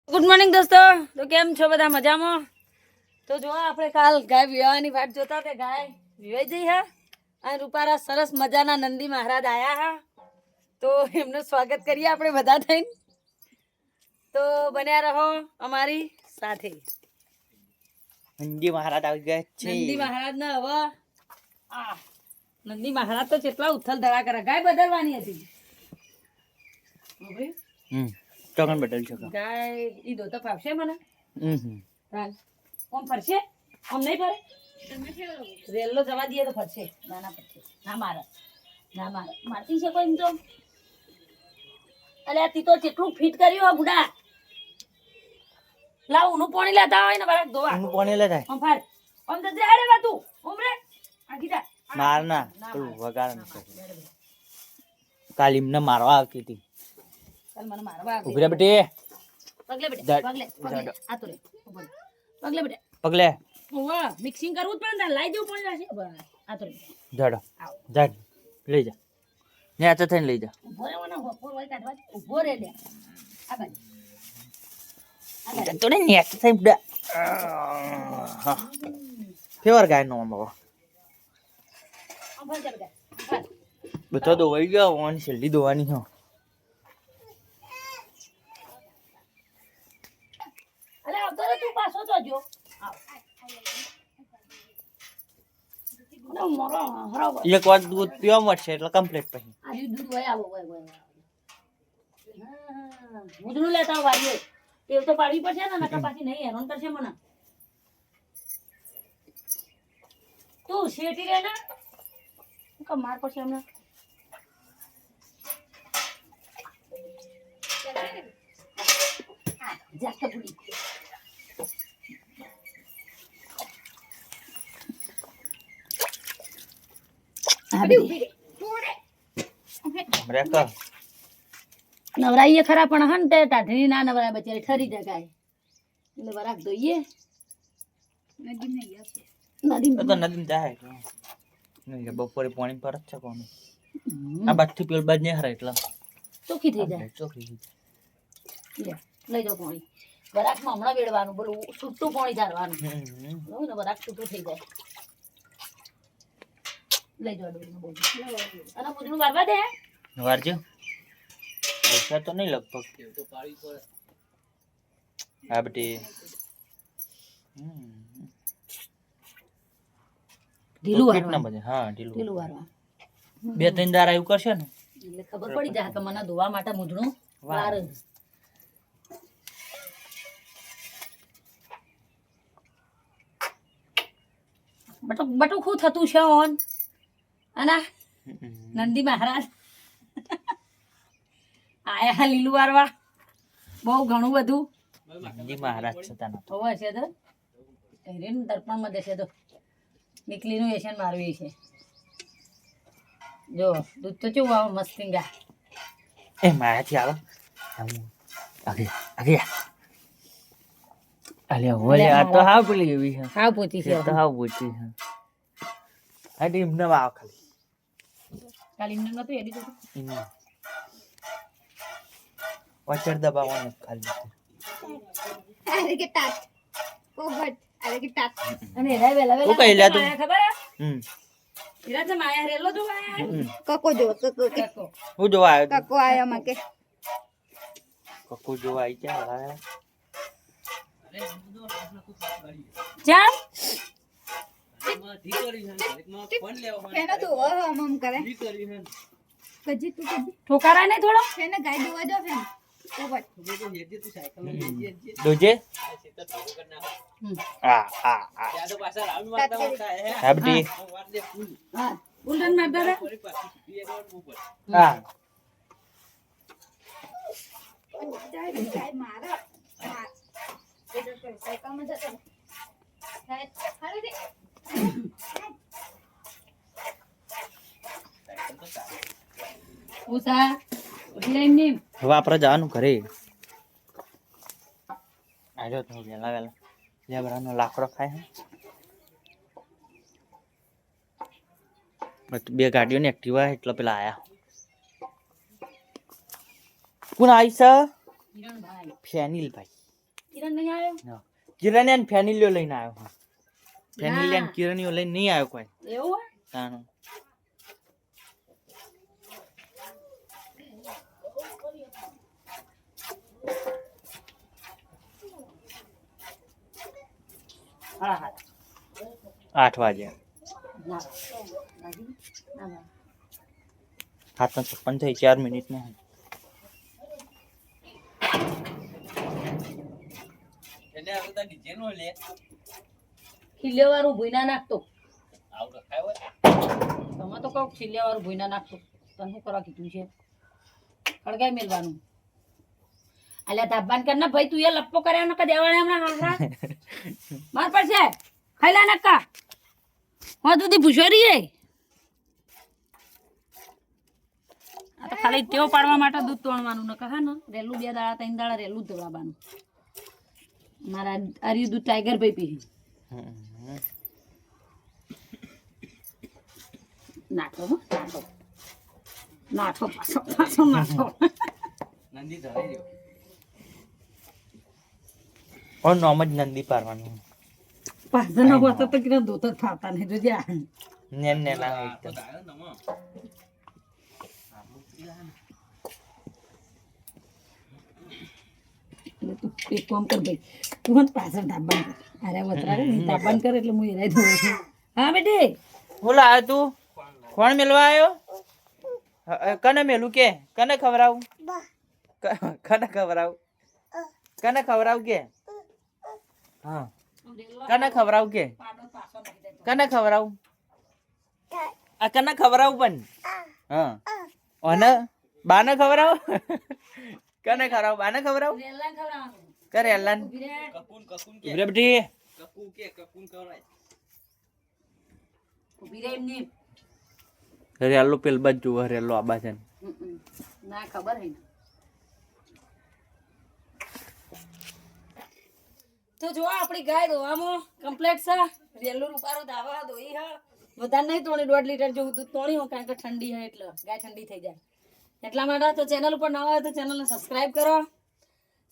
Good morning દોસ્તો. તો કેમ છો બધા? મજામાં? તો જો આપણે કાલ ગાય વિવાહની વાટ જોતા તે ગાય વિવાઈ જઈ હા અને રૂપારા સરસ મજાના નંદી મહારાજ આયા હા. તો એમનું સ્વાગત કરીએ આપણે બધા થઈને. તો બન્યા રહો અમારી સાથે. નંદી મહારાજ આવી ગયા છે. નંદી મહારાજ ના હવે નંદી મહારાજ તો કેટલા ઉથલ ધડા કરે. ગાય બદલવાની હતી. ચોકન બદલ છે ગાય ઈ દો તો ફાવશે મને. હમ ઓમ ફરશે? ઓમ નહીં ફરે? રેલો જવા દઈએ તો ફરશે. નાના ફરશે. ના મારે મારતી છે કોઈ તો. અલ્યા તી તો કેટલું ફિટ કર્યું આ બુડા. લાવ ઊનું પાણી લેતા હોય ને બરાક ધોવા. ઊનું પાણી લેતા ઓમ ફાર. ઓમ તો રે રે તું. ઓમ રે. આગી જા. માર ના પેલું વગાડ કાલ એમને મારવા આવતી હતી. ચાલ મને મારવા ઉભી રે બેટી. પગલે બેટા પગલે આ તો રે. પગલે બેટા પગલે ઓવા મિક્સિંગ કરવું જ પડે ને. લાઈ દેવું પડે છે. આ તો રે. જડો જડ લઈ જા ને આ તો થઈને લઈ જા. ઉભો રે મને હોપોર હોય કાઢવા. ઉભો રે લે. આ બાજુ. તો ને નેટ થઈ બડા ફેવર ગાય નો માવો ઓમ ફર જા બેટા. બધો તો વઈ ગયો. ઓન છેલ્લી દોવાની છે. અરે આવતો રે તું પાછો તો જો. આવ. મોરો હરાવ. એક વાર દૂધ પીવા મળશે એટલે કમ્પ્લીટ પછી. આ દૂધ હોય આવો હોય. હા મુદનું લેતા વાડીએ. તેવ તો પાડવી પડશે ને નકા પાછી નહીં હેરાન કરશે મને. તું શેટી રે ને માર પડશે હમણાં. જાસ્ત ભૂલી નવરાઈએ ખરા પણ હન તે ટાઢી ના નવરાય બચારી ઠરી જાય ગાય એટલે બરાક દઈએ. નદી તો નદી જાય નહીં બપોરે પાણી પર જ છે કોણ આ બાજથી પેલ બાજ નહીં હરે એટલે ચોખ્ખી થઈ જાય. ચોખ્ખી લે લઈ જાઓ પાણી. બરાકમાં હમણાં વેડવાનું બોલું છૂટું પાણી ઝાડવાનું. ને બરાક છૂટું થઈ જાય. લઈ જાઓ ડોલનું બોલ. અને મુજનું વારવા દે. વારજો પૈસા તો નહીં લગભગ આ બેટી ઢીલું કેટલા વારવા. બજે હા ઢીલું વારવા. બે ત્રણ દાર આવું કરશે ને એટલે ખબર પડી જાય કે મને ધોવા માટે મુજનું વાર. બટુક શું થતું છે ઓન અને નંદી મહારાજ આયા લીલું વારવા. બહુ ઘણું બધું નંદી મહારાજ છતાં હોવા છે તો હેરીન દર્પણમાં દેશે તો નીકળીનું એશન મારવી છે. જો દૂધ તો કેવું આવે મસ્તિંગા. એ મારાથી આવો આગે આગે અલે ઓલે આ તો હાવ પેલી એવી છે. હા પોતી છે. તો હાવ પૂછી છે આ ટીમ ને આવ ખાલી કાલી ઇન્ડન માં તો એડી તો વચર દબાવવાનું ખાલી અરે કે ટાટ ઓહટ અરે કે ટાટ અને એલા વેલા તું કઈ લે તું? ખબર હે હમ એલા તો માયા રેલો તો આયા કકો જો કકો કે હું જોવા આવ્યો કકો આયા માં કે કકુ જોવા આવી ગયા જામ ફેનો તો હમ કરે કજી તું કજી ઠોકારા નહીં થોડો. ફેને ગાય દોવા જો ફેન ઓહટ દોજે હમ. આ આ આ હાબડી હા ઉલટન મારતા રે. હા ગાય મારા સાયકલ માં જતો હારે દે ઉસા ઉઠી એમ નહીં. હવે આપણે જવાનું ઘરે આવ્યો તો વેલા વેલા લેબરાનો લાકડો ખાય બે ગાડીઓ ને એક્ટિવા એટલે પેલા આયા કોણ આવી છે હિરણભાઈ ફેનિલભાઈ કિરણ નહીં આવ્યો કિરણ અને ફેનિલિયો લઈને આવ્યો હા ફેનિલિયો અને કિરણીઓ લઈને નહીં આવ્યો કોઈ એવું હોય તાનો હા હા 8 વાગે ના લાગી ના 7:56 થઈ 4 મિનિટમાં એને આ બધા ડીજે નો લે ખીલ્યાવાળું ભૂઈ ના નાખતો આવ રખાય હોય તમે તો કહું ખીલ્યાવાળું ભૂઈ ના નાખતો તને શું કરવા કીધું છે ખડગાઈ મેલવાનું અલ્યા તાબાન કર ને ભાઈ તું એ લપ્પો કર્યા નકા દેવાળે હમણાં હારા માર પડશે ખાઈલા નકા હું દૂધી ભૂસોરી રે આ તો ખાલી ટેવ પાડવા માટે દૂધ તોડવાનું નકા હા ને રેલું 2 દાડા 3 દાડા રેલું જ દવડાવવાનું મારા આર્યું દૂધ ટાઈગર ભાઈ પી નાખો હો, નાખો નાખો પાછો પાછો નાખો નંદી ધરાઈ રહ્યો ઓર નોમ જ નંદી પારવાનું પાછો ના હોતો તો કિરણ દોત જ ફાવતા નહીં જોજે નેન નેના હોય તો એટલે તું એક કામ કર ભાઈ તું મને પાછળ તાબાન કર અરે વતરા ને તાબાન કર એટલે હું એરાય દઉં હા બેટી બોલા આ તું કોણ મેલવા આવ્યો કને મેલું કે કને ખવરાવું કને ખવરાવું કને ખવરાવું કે હા કને ખવરાવું કે કને ખવરાવું આ કને ખવરાવું પણ હા ઓને બાને ખવરાવું કને ખવરાવું બાને ખવરાવું રેલા ખવડાવવાનું કરે એલાન કપૂન કે ઉભરે બેટી ઉભી રે એમની રેલો પેલ બાજુ રેલો આ બાજુ ના ખબર હે તો જો આપણી ગાય દોવામાં કમ્પ્લીટ છે રેલો રૂપારો દાવા દોઈ હા વધારે નહીં તોણી 1.5 લીટર જેવું દૂધ તોણી હોય કારણ કે ઠંડી હોય એટલે ગાય ઠંડી થઈ જાય એટલા માટે તો ચેનલ ઉપર નવા હોય તો ચેનલને સબસ્ક્રાઇબ કરો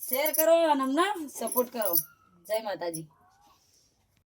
શેર કરો અને અમને સપોર્ટ કરો જય માતાજી